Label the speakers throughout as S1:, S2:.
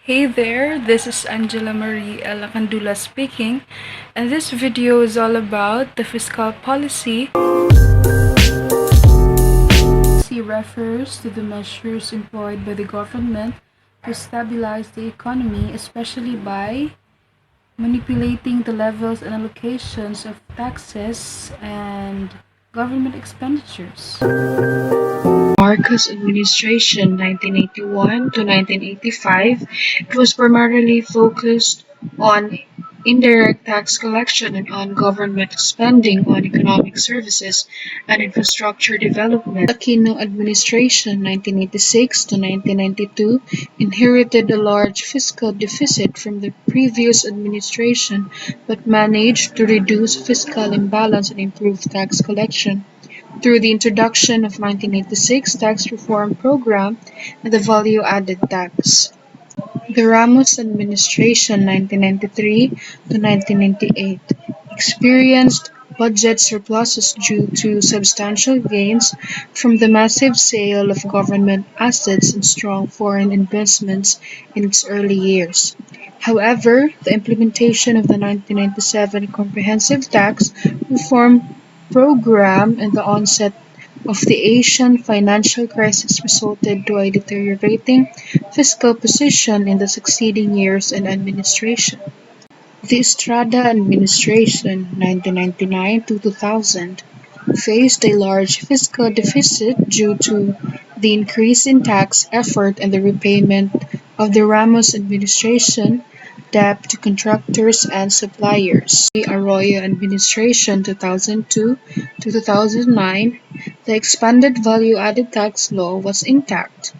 S1: Hey there, this is Angela Marie Elacandula speaking, and this video is all about the fiscal policy. Policy refers to the measures employed by the government to stabilize the economy, especially by manipulating the levels and allocations of taxes and government expenditures.
S2: Marcos administration 1981 to 1985, it was primarily focused on indirect tax collection and on government spending on economic services and infrastructure development. Aquino administration 1986 to 1992 inherited a large fiscal deficit from the previous administration but managed to reduce fiscal imbalance and improve tax collection through the introduction of 1986 tax reform program and the value-added tax. The Ramos administration 1993 to 1998 experienced budget surpluses due to substantial gains from the massive sale of government assets and strong foreign investments in its early years. However, the implementation of the 1997 Comprehensive Tax Reform Program and the onset of the Asian financial crisis resulted to a deteriorating fiscal position in the succeeding years and administration. The Estrada administration (1999 to 2000) faced a large fiscal deficit due to the increase in tax effort and the repayment of the Ramos administration debt to contractors and suppliers. The Arroyo administration 2002 to 2009, the expanded value-added tax law was intact.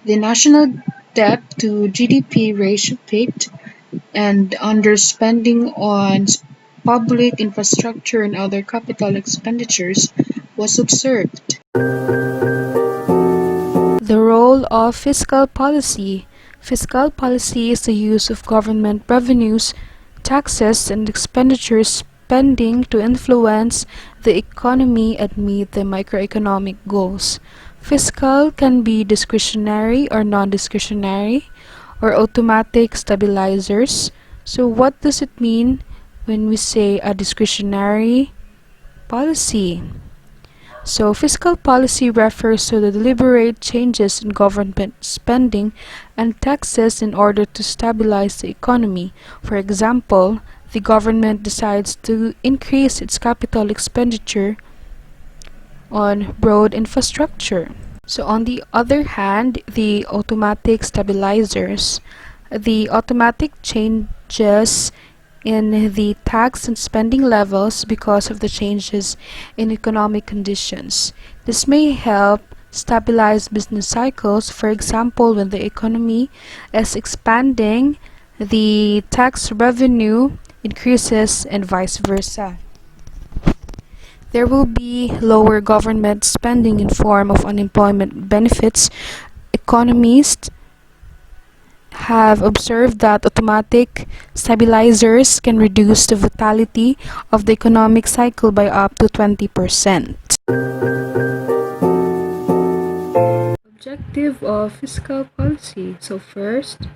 S2: The national debt to GDP ratio peaked and underspending on public infrastructure and other capital expenditures was observed.
S1: The role of fiscal policy. Fiscal policy is the use of government revenues, taxes, and expenditure spending to influence the economy and meet the microeconomic goals. Fiscal can be discretionary or non-discretionary or automatic stabilizers. So what does it mean when we say a discretionary policy? So, fiscal policy refers to the deliberate changes in government spending and taxes in order to stabilize the economy. For example, the government decides to increase its capital expenditure on road infrastructure. So, on the other hand, the automatic stabilizers, the automatic changes in the tax and spending levels because of the changes in economic conditions. This may help stabilize business cycles. For example, when the economy is expanding, the tax revenue increases and vice versa. There will be lower government spending in form of unemployment benefits. Economists have observed that automatic stabilizers can reduce the volatility of the economic cycle by up to 20%. Objective of fiscal policy. So first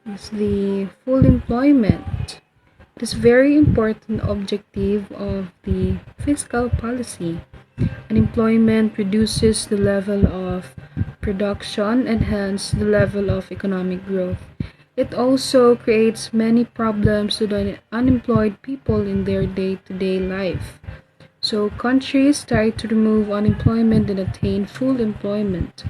S1: is the full employment. It is very important objective of the fiscal policy. Unemployment reduces the level of production and hence the level of economic growth. It also creates many problems to the unemployed people in their day-to-day life. So countries try to remove unemployment and attain full employment.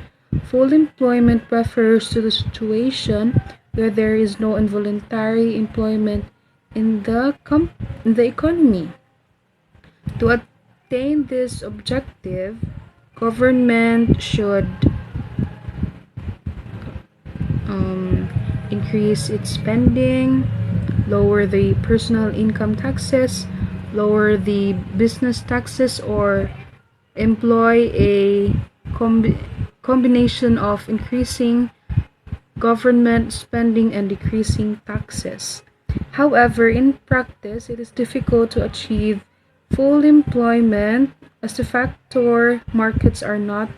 S1: Full employment refers to the situation where there is no involuntary employment in the economy. To attain this objective, government should increase its spending, lower the personal income taxes, lower the business taxes, or employ a combination of increasing government spending and decreasing taxes. However, in practice, it is difficult to achieve full employment as the factor markets are not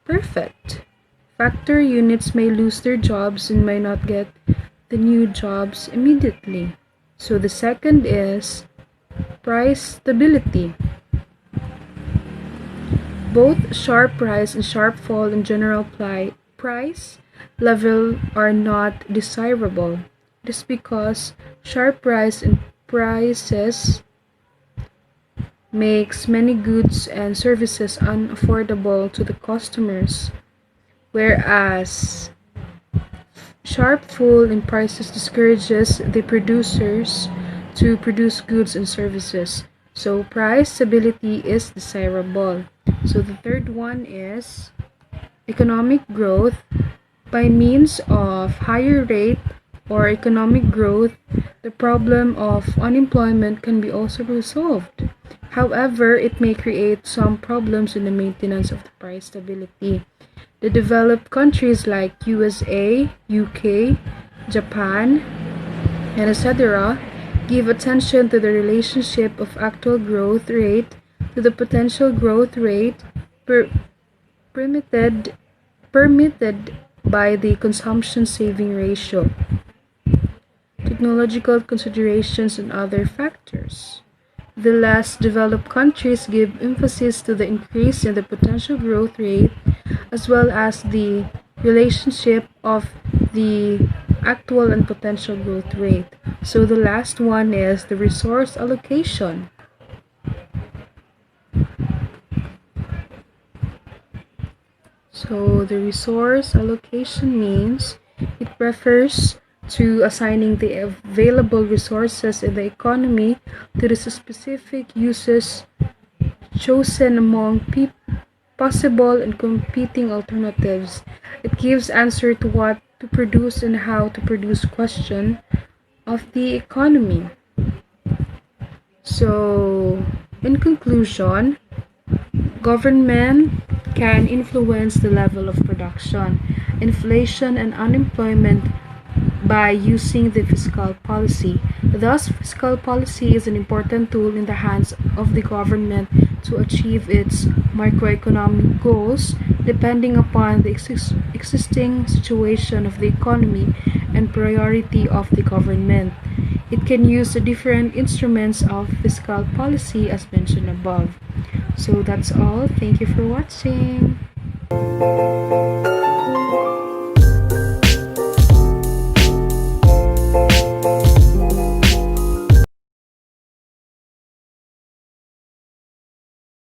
S1: perfect. Factory units may lose their jobs and may not get the new jobs immediately. So the second is price stability. Both sharp rise and sharp fall in general price level are not desirable. It is because sharp rise in prices makes many goods and services unaffordable to the customers, whereas sharp fall in prices discourages the producers to produce goods and services. So price stability is desirable. So the third one is economic growth. By means of higher rate or economic growth, the problem of unemployment can be also resolved. However, it may create some problems in the maintenance of the price stability. The developed countries like USA, UK, Japan, and etc. give attention to the relationship of actual growth rate to the potential growth rate per permitted by the consumption saving ratio, technological considerations, and other factors. The less developed countries give emphasis to the increase in the potential growth rate as well as the relationship of the actual and potential growth rate. So the last one is the resource allocation. So the resource allocation means it refers to assigning the available resources in the economy to the specific uses chosen among possible and competing alternatives. It gives answer to what to produce and how to produce question of the economy. So in conclusion, government can influence the level of production, inflation, and unemployment by using the fiscal policy. Thus, fiscal policy is an important tool in the hands of the government to achieve its macroeconomic goals, depending upon the existing situation of the economy and priority of the government. It can use the different instruments of fiscal policy as mentioned above. So that's all. Thank you for watching.